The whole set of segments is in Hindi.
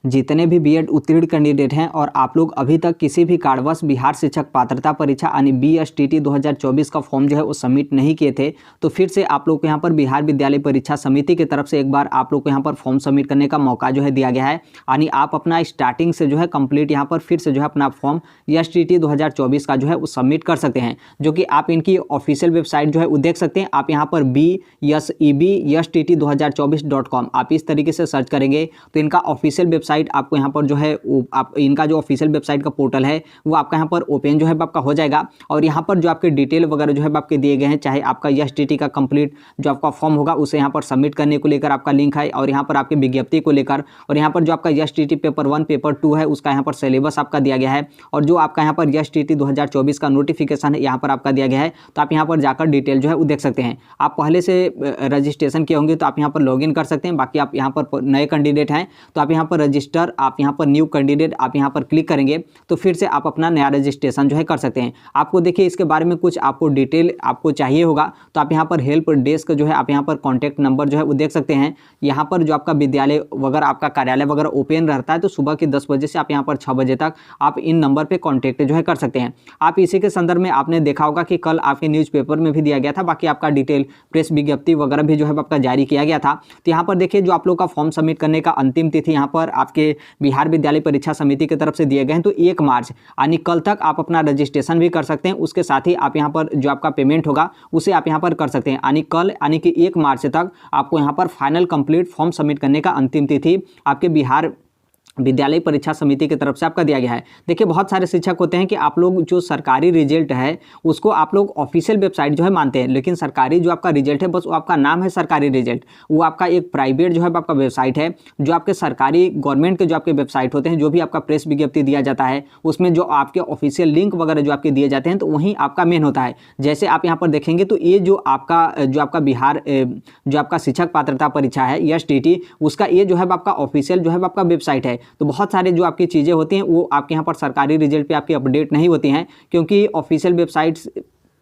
जितने भी बीएड उत्तीर्ण कैंडिडेट हैं और आप लोग अभी तक किसी भी कारणवश बिहार शिक्षक पात्रता परीक्षा यानी बीएसटीटी 2024 का फॉर्म जो है वो सबमिट नहीं किए थे, तो फिर से आप लोग को यहाँ पर बिहार विद्यालय परीक्षा समिति की तरफ से एक बार आप लोग को यहाँ पर फॉर्म सबमिट करने का मौका जो है दिया गया है। यानी आप अपना स्टार्टिंग से जो है कंप्लीट यहाँ पर फिर से जो है अपना फॉर्म बीएसटीटी 2024 का जो है वो सबमिट कर सकते हैं, जो कि आप इनकी ऑफिशियल वेबसाइट जो है वो देख सकते हैं। आप यहाँ पर BSEBSTT2024.com आप इस तरीके से सर्च करेंगे तो इनका ऑफिशियल वेबसाइट आपको यहाँ पर जो है आप इनका जो ऑफिशियल वेबसाइट का पोर्टल है वो आपका यहाँ पर ओपन जो है आपका हो जाएगा। और यहाँ पर जो आपके डिटेल वगैरह जो है आपके दिए गए हैं, चाहे आपका एसटीटी का कंप्लीट जो आपका फॉर्म होगा उसे यहाँ पर सबमिट करने को लेकर आपका लिंक है, और यहाँ पर आपके विज्ञप्ति को लेकर, और यहाँ पर जो आपका एसटीटी पेपर 1 पेपर 2 है उसका यहाँ पर सिलेबस आपका दिया गया है, और जो आपका यहाँ पर एसटीटी 2024 का नोटिफिकेशन है यहाँ पर आपका दिया गया है। तो आप यहाँ पर जाकर डिटेल जो है वो देख सकते हैं। आप पहले से रजिस्ट्रेशन किए होंगे तो आप यहाँ पर लॉगिन कर सकते हैं। बाकी आप यहाँ पर नए कैंडिडेट हैं तो आप यहाँ पर रजिस्टर, आप यहाँ पर न्यू कैंडिडेट आप यहाँ पर क्लिक करेंगे तो फिर से आप अपना नया रजिस्ट्रेशन जो है कर सकते हैं। आपको देखिए इसके बारे में कुछ आपको डिटेल आपको चाहिए होगा तो आप यहाँ पर हेल्प डेस्क जो है आप यहाँ पर कॉन्टैक्ट नंबर जो है वो देख सकते हैं। यहाँ पर जो आपका विद्यालय वगैरह आपका कार्यालय वगैरह ओपन रहता है तो सुबह के 10 बजे से आप यहाँ पर 6 बजे तक आप इन नंबर पर कॉन्टैक्ट जो है कर सकते हैं। आप इसी के संदर्भ में आपने देखा होगा कि कल आपके न्यूज़पेपर में भी दिया गया था, बाकी आपका डिटेल प्रेस विज्ञप्ति वगैरह भी जो है आपका जारी किया गया था। तो यहाँ पर देखिए जो आप लोग का फॉर्म सबमिट करने का अंतिम तिथि यहाँ पर आपके बिहार विद्यालय परीक्षा समिति की तरफ से दिए गए हैं, तो 1 मार्च यानी कल तक आप अपना रजिस्ट्रेशन भी कर सकते हैं। उसके साथ ही आप यहाँ पर जो आपका पेमेंट होगा उसे आप यहाँ पर कर सकते हैं। यानी कल यानी कि 1 मार्च तक आपको यहाँ पर फाइनल कंप्लीट फॉर्म सबमिट करने का अंतिम तिथि आपके बिहार विद्यालय परीक्षा समिति की तरफ से आपका दिया गया है। देखिए बहुत सारे शिक्षक होते हैं कि आप लोग जो सरकारी रिजल्ट है उसको आप लोग ऑफिशियल वेबसाइट जो है मानते हैं, लेकिन सरकारी जो आपका रिजल्ट है बस वो आपका नाम है सरकारी रिजल्ट, वो आपका एक प्राइवेट जो है आपका वेबसाइट है। जो आपके सरकारी गवर्नमेंट के जो आपके वेबसाइट होते हैं, जो भी आपका प्रेस विज्ञप्ति दिया जाता है उसमें जो आपके ऑफिशियल लिंक वगैरह जो आपके दिए जाते हैं तो वहीं आपका मेन होता है। जैसे आप यहाँ पर देखेंगे तो ये जो आपका बिहार जो आपका शिक्षक पात्रता परीक्षा है एसटीटी, उसका ये जो है आपका ऑफिशियल जो है आपका वेबसाइट है। तो बहुत सारे जो आपकी चीज़ें होती हैं वो आपके यहाँ पर सरकारी रिजल्ट पे आपकी अपडेट नहीं होती हैं, क्योंकि ऑफिशियल वेबसाइट्स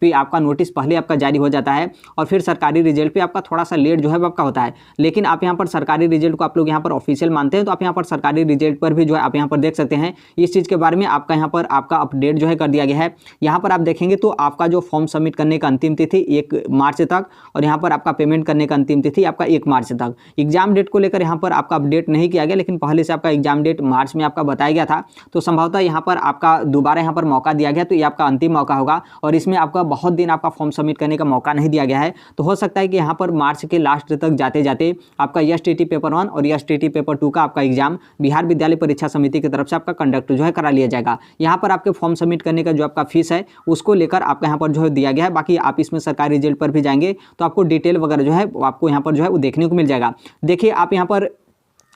पे आपका नोटिस पहले आपका जारी हो जाता है और फिर सरकारी रिजल्ट पे आपका थोड़ा सा लेट जो है आपका होता है। लेकिन आप यहाँ पर सरकारी रिजल्ट को आप लोग यहाँ पर ऑफिशियल मानते हैं तो आप यहाँ पर सरकारी रिजल्ट पर भी जो है आप यहाँ पर देख सकते हैं। इस चीज़ के बारे में आपका यहाँ पर आपका अपडेट जो है कर दिया गया है। यहाँ पर आप देखेंगे तो आपका जो फॉर्म सबमिट करने का अंतिम तिथि 1 मार्च तक, और यहाँ पर आपका पेमेंट करने का अंतिम तिथि आपका 1 मार्च तक। एग्जाम डेट को लेकर यहाँ पर आपका अपडेट नहीं किया गया, लेकिन पहले से आपका एग्जाम डेट मार्च में आपका बताया गया था, तो संभवतः यहाँ पर आपका दोबारा यहाँ पर मौका दिया गया, तो ये आपका अंतिम मौका होगा और इसमें आपका बहुत दिन आपका फॉर्म सबमिट करने का मौका नहीं दिया गया है। तो हो सकता है कि यहाँ पर मार्च के लास्ट तक जाते जाते आपका एसटीटी पेपर 1 और एसटीटी पेपर 2 का आपका एग्जाम बिहार विद्यालय परीक्षा समिति की तरफ से आपका कंडक्ट जो है करा लिया जाएगा। यहाँ पर आपके फॉर्म सबमिट करने का जो आपका फीस है उसको लेकर आपका यहाँ पर जो है दिया गया है। बाकी आप इसमें सरकारी रिजल्ट पर भी जाएंगे तो आपको डिटेल वगैरह जो है आपको यहाँ पर जो है वो देखने को मिल जाएगा। देखिए आप यहाँ पर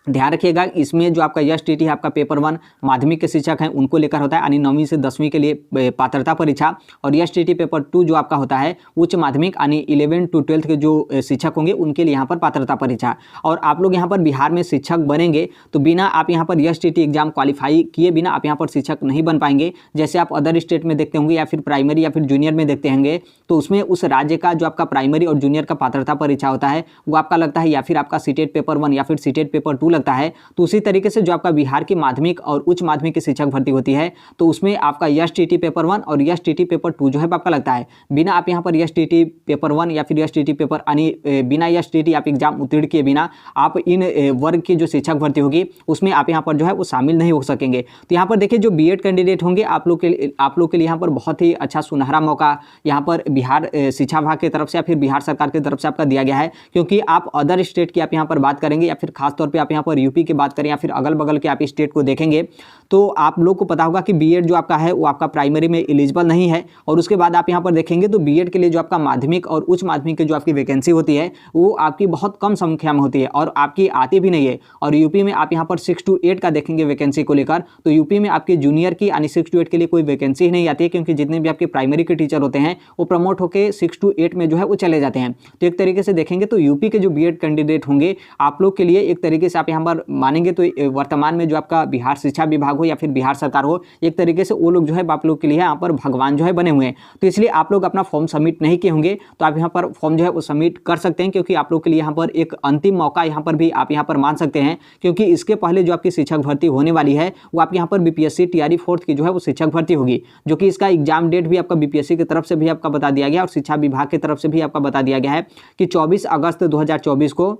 ध्यान रखिएगा, इसमें जो आपका एसटीटी है आपका पेपर 1 माध्यमिक के शिक्षक हैं उनको लेकर होता है, यानी 9वीं से 10वीं के लिए पात्रता परीक्षा, और एसटीटी पेपर 2 जो आपका होता है उच्च माध्यमिक यानी 11 to 12 के जो शिक्षक होंगे उनके लिए यहाँ पर पात्रता परीक्षा। और आप लोग यहाँ पर बिहार में शिक्षक बनेंगे तो बिना आप यहाँ पर एसटीटी एग्जाम क्वालिफाई किए बिना आप यहाँ पर शिक्षक नहीं बन पाएंगे। जैसे आप अदर स्टेट में देखते होंगे या फिर प्राइमरी या फिर जूनियर में देखते होंगे तो उसमें उस राज्य का जो आपका प्राइमरी और जूनियर का पात्रता परीक्षा होता है वो आपका लगता है, या फिर आपका सीटेट पेपर 1 या फिर सीटेट पेपर 2 लगता है। तो उसी तरीके से जो आपका बिहार की माध्यमिक और उच्च माध्यमिक की शिक्षक भर्ती होती है तो उसमें आपका एसटीटी पेपर 1 और एसटीटी पेपर 2 जो है आपका लगता है। बिना आप यहाँ पर एसटीटी पेपर 1 या फिर एसटीटी पेपर यानी बिना एसटीटी आप एग्जाम उत्तीर्ण किए बिना आप इन वर्ग की जो शिक्षक भर्ती होगी उसमें आप यहाँ पर जो है वो शामिल नहीं हो सकेंगे। तो यहाँ पर देखिए जो बीएड कैंडिडेट होंगे आप लोग के लिए यहाँ पर बहुत ही अच्छा सुनहरा मौका यहाँ पर बिहार शिक्षा विभाग की तरफ से या फिर बिहार सरकार की तरफ से आपका दिया गया है। क्योंकि आप अदर स्टेट की आप यहाँ पर बात करेंगे या फिर खासतौर पर आप यहाँ पर यूपी की बात करें या फिर अगल बगल के आप स्टेट को देखेंगे तो आप लोग को पता होगा कि बीएड जो आपका है वो आपका प्राइमरी में एलिजिबल नहीं है। और उसके बाद आप यहाँ पर देखेंगे तो बीएड के लिए जो आपका माध्यमिक और उच्च माध्यमिक की जो आपकी वैकेंसी होती है वो आपकी बहुत कम संख्या में होती है और आपकी आती भी नहीं है। और यूपी में आप यहाँ पर 6 to 8 का देखेंगे वैकेंसी को लेकर, तो यूपी में आपके जूनियर की यानी 6 to 8 के लिए कोई वैकेंसी ही नहीं आती है, क्योंकि जितने भी आपके प्राइमरी के टीचर होते हैं वो प्रमोट होकर 6 to 8 में जो है वो चले जाते हैं। तो एक तरीके से देखेंगे तो यूपी के जो बीएड कैंडिडेट होंगे आप लोग के लिए एक तरीके से आप यहाँ पर मानेंगे तो वर्तमान में जो आपका बिहार शिक्षा विभाग हो या फिर बिहार सरकार हो, एक तरीके से वो लोग जो है आप लोग के लिए यहाँ पर भगवान जो है बने हुए हैं। तो इसलिए आप लोग अपना फॉर्म सबमिट नहीं किए होंगे तो आप यहाँ पर फॉर्म जो है वो सबमिट कर सकते हैं, क्योंकि आप लोग के लिए यहाँ पर एक अंतिम मौका यहाँ पर भी आप यहाँ पर मान सकते हैं, क्योंकि इसके पहले जो आपकी शिक्षक भर्ती होने वाली है वो आपके यहाँ पर बीपीएससी टीआरई 4th की जो है वो शिक्षक भर्ती होगी, जो कि इसका एग्जाम डेट भी आपका बीपीएससी की तरफ से भी आपका बता दिया गया और शिक्षा विभाग की तरफ से भी आपका बता दिया गया है कि 24 अगस्त 2024 को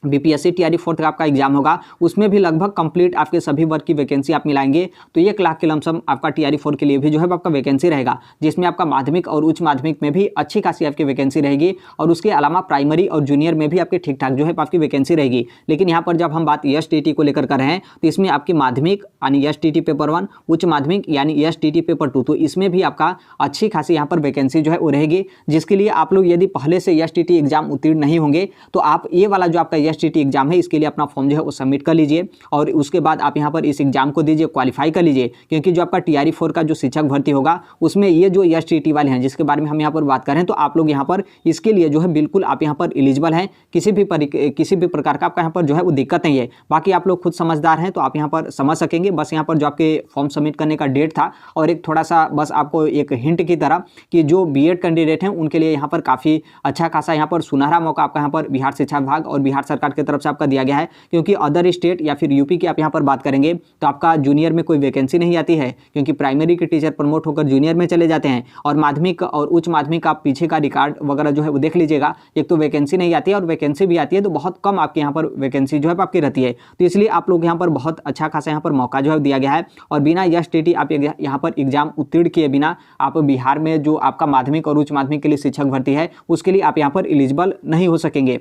बीपीएससी टीआरई 4th का आपका एग्जाम होगा। उसमें भी लगभग कंप्लीट आपके सभी वर्ग की वैकेंसी आप मिलाएंगे तो 1 लाख के लमसम आपका टीआरई 4 के लिए भी जो है आपका वैकेंसी रहेगा, जिसमें आपका माध्यमिक और उच्च माध्यमिक में भी अच्छी खासी आपकी वैकेंसी रहेगी और उसके अलावा प्राइमरी और जूनियर में भी आपके ठीक ठाक जो है आपकी वैकेंसी रहेगी। लेकिन यहाँ पर जब हम बात एसटीटी को लेकर कर रहे हैं तो इसमें आपकी माध्यमिक यानी एसटीटी पेपर 1, उच्च माध्यमिक यानी एसटीटी पेपर 2, तो इसमें भी आपका अच्छी खासी यहाँ पर वैकेंसी जो है वो रहेगी, जिसके लिए आप लोग यदि पहले से एसटीटी एग्जाम उत्तीर्ण नहीं होंगे तो आप ये वाला जो आपका एसटीटी एग्जाम है इसके लिए अपना फॉर्म जो है वो सबमिट कर लीजिए और उसके बाद आप यहाँ पर इस एग्जाम को दीजिए, क्वालिफाई कर लीजिए, क्योंकि जो आपका टीआरई 4 का जो शिक्षक भर्ती होगा उसमें ये जो एसटीटी वाले हैं जिसके बारे में हम यहाँ पर बात कर रहे हैं, तो आप लोग यहाँ पर इसके लिए जो है बिल्कुल आप यहाँ पर एलिजिबल हैं, किसी भी प्रकार का आपका यहाँ पर जो है वो दिक्कत नहीं है। बाकी आप लोग खुद समझदार हैं तो आप यहाँ पर समझ सकेंगे। बस यहाँ पर जो आपके फॉर्म सबमिट करने का डेट था और एक थोड़ा सा बस आपको एक हिंट की तरह कि जो बीएड कैंडिडेट हैं उनके लिए यहाँ पर काफ़ी अच्छा खासा यहाँ पर सुनहरा मौका आपका यहाँ पर बिहार शिक्षा विभाग और बिहार सरकार की तरफ से आपका दिया गया है, क्योंकि अदर स्टेट या फिर यूपी की आप यहाँ पर बात करेंगे तो आपका जूनियर में कोई वैकेंसी नहीं आती है, क्योंकि प्राइमरी के टीचर प्रमोट होकर जूनियर में चले जाते हैं और माध्यमिक और उच्च माध्यमिक आप पीछे का रिकॉर्ड वगैरह जो है वो देख लीजिएगा, एक तो वैकेंसी नहीं आती है और वैकेंसी भी आती है तो बहुत कम आपके यहाँ पर वैकेंसी जो है आपकी रहती है। तो इसलिए आप लोग यहाँ पर बहुत अच्छा खासा यहाँ पर मौका जो है दिया गया है और बिना एसटीटी आप यहाँ पर एग्जाम उत्तीर्ण किए बिना आप बिहार में जो आपका माध्यमिक और उच्च माध्यमिक के लिए शिक्षक भर्ती है उसके लिए आप यहाँ पर एलिजिबल नहीं हो सकेंगे।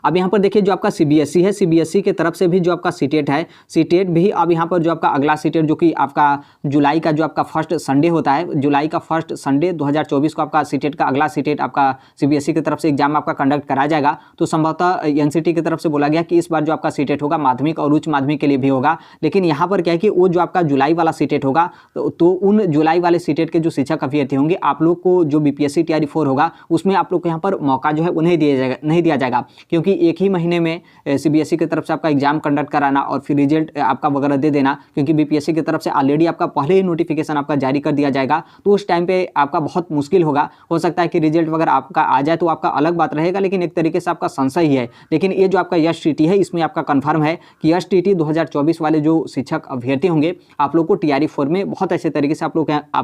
अब यहाँ पर देखिए जो आपका सीबीएसई है, सीबीएसई की तरफ से भी जो आपका सीटेट है, सीटेट भी अब यहाँ पर जो आपका अगला सीटेट जो कि आपका जुलाई का जो आपका फर्स्ट संडे होता है, जुलाई का फर्स्ट संडे 2024 को आपका सीटेट का अगला सीटेट आपका सीबीएसई की तरफ से एग्जाम आपका कंडक्ट कराया जाएगा। तो संभवतः एनसीटी की तरफ से बोला गया कि इस बार जो आपका सीटेट होगा माध्यमिक और उच्च माध्यमिक के लिए भी होगा, लेकिन यहाँ पर क्या है कि वो जो आपका जुलाई वाला सीटेट होगा तो उन जुलाई वाले सीटेट के जो शिक्षक अभ्यर्थी होंगे आप लोग को जो बीपीएससी टीआरई 4 होगा उसमें आप लोग को यहाँ पर मौका जो है वो नहीं दिया जाएगा, क्योंकि एक ही महीने में सीबीएसई की तरफ से आपका एग्जाम कंडक्ट कराना और फिर रिजल्ट आपका वगैरह दे देना, क्योंकि बीपीएससी की तरफ से ऑलरेडी आपका पहले ही नोटिफिकेशन आपका जारी कर दिया जाएगा, तो उस टाइम पे आपका बहुत मुश्किल होगा। हो सकता है कि रिजल्ट वगैरह आपका आ जाए तो आपका अलग बात रहेगा, लेकिन एक तरीके से आपका संशय ही है। लेकिन ये जो आपका एसटीटी है इसमें आपका कन्फर्म है कि एसटीटी 2024 वाले जो शिक्षक अभ्यर्थी होंगे आप लोग को टीआरई 4 में बहुत अच्छे तरीके से आप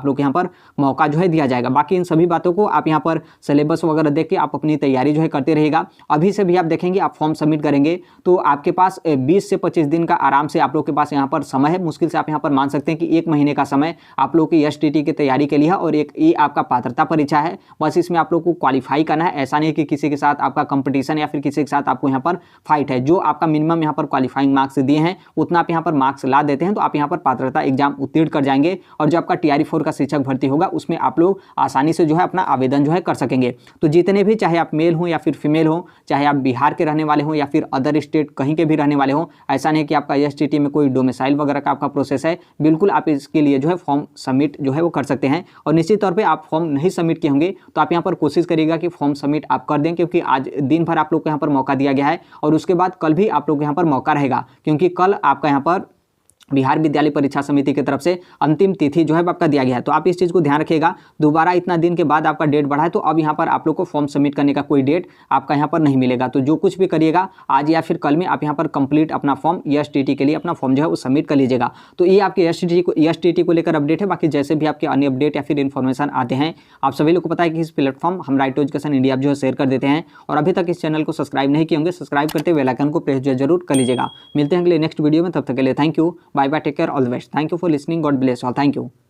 लोग यहाँ पर मौका जो है दिया जाएगा। बाकी इन सभी बातों को आप यहाँ पर सिलेबस वगैरह देख के आप अपनी तैयारी जो है करते रहिएगा। अभी से भी आप देखेंगे आप फॉर्म सबमिट करेंगे तो आपके पास 20 से 25 दिन का आराम से आप लोग के पास यहाँ पर समय है। मुश्किल से आप यहाँ पर मान सकते हैं कि 1 महीने का समय आप लोग की एसटीटी की तैयारी के लिए है और एक ये आपका पात्रता परीक्षा है। बस इसमें आप लोग को क्वालिफाई करना है, ऐसा नहीं कि किसी के साथ आपका कंपटीशन या फिर किसी के साथ आपको यहाँ पर फाइट है। जो आपका मिनिमम यहाँ पर क्वालिफाइंग मार्क्स दिए हैं उतना आप यहाँ पर मार्क्स ला देते हैं तो आप यहाँ पर पात्रता एग्जाम उत्तीर्ण कर जाएंगे और जो आपका टीआरई 4 का शिक्षक भर्ती होगा उसमें आप लोग आसानी से जो है अपना आवेदन जो है कर सकेंगे। तो जितने भी चाहे आप मेल हो या फिर फीमेल हो, चाहे आप बिहार के रहने वाले हो या फिर अदर स्टेट कहीं के भी रहने वाले हो, ऐसा नहीं कि आपका एसटीटी में कोई डोमिसाइल वगैरह का आपका प्रोसेस है, बिल्कुल आप इसके लिए जो है फॉर्म सबमिट जो है वो कर सकते हैं। और निश्चित तौर पे आप फॉर्म नहीं सबमिट किए होंगे तो आप यहाँ पर कोशिश करिएगा कि फॉर्म सबमिट आप कर दें, क्योंकि आज दिन भर आप लोग को यहाँ पर मौका दिया गया है और उसके बाद कल भी आप लोग को यहाँ पर मौका रहेगा, क्योंकि कल आपका यहाँ पर बिहार विद्यालय परीक्षा समिति की तरफ से अंतिम तिथि जो है आपका दिया गया है। तो आप इस चीज़ को ध्यान रखिएगा। दोबारा इतना दिन के बाद आपका डेट बढ़ा है तो अब यहाँ पर आप लोग को फॉर्म सबमिट करने का कोई डेट आपका यहाँ पर नहीं मिलेगा। तो जो कुछ भी करिएगा आज या फिर कल में आप यहाँ पर कंप्लीट अपना फॉर्म एसटीटी के लिए अपना फॉर्म जो है वो सबमिट कर लीजिएगा। तो ये आपके एसटीटी को लेकर अपडेट है। बाकी जैसे भी आपके अन्य अपडेट या फिर इन्फॉर्मेशन आते हैं आप सभी लोग को पता है कि इस प्लेटफॉर्म हम राइट टू एजुकेशन इंडिया जो है शेयर कर देते हैं। और अभी तक इस चैनल को सब्सक्राइब नहीं किए होंगे, सब्सक्राइब करते बेल आइकन को प्रेस जरूर कर लीजिएगा। मिलते हैं अगले नेक्स्ट वीडियो में, तब तक के लिए thank you, bye bye, take care, all the best. Thank you for listening. God bless all. Thank you.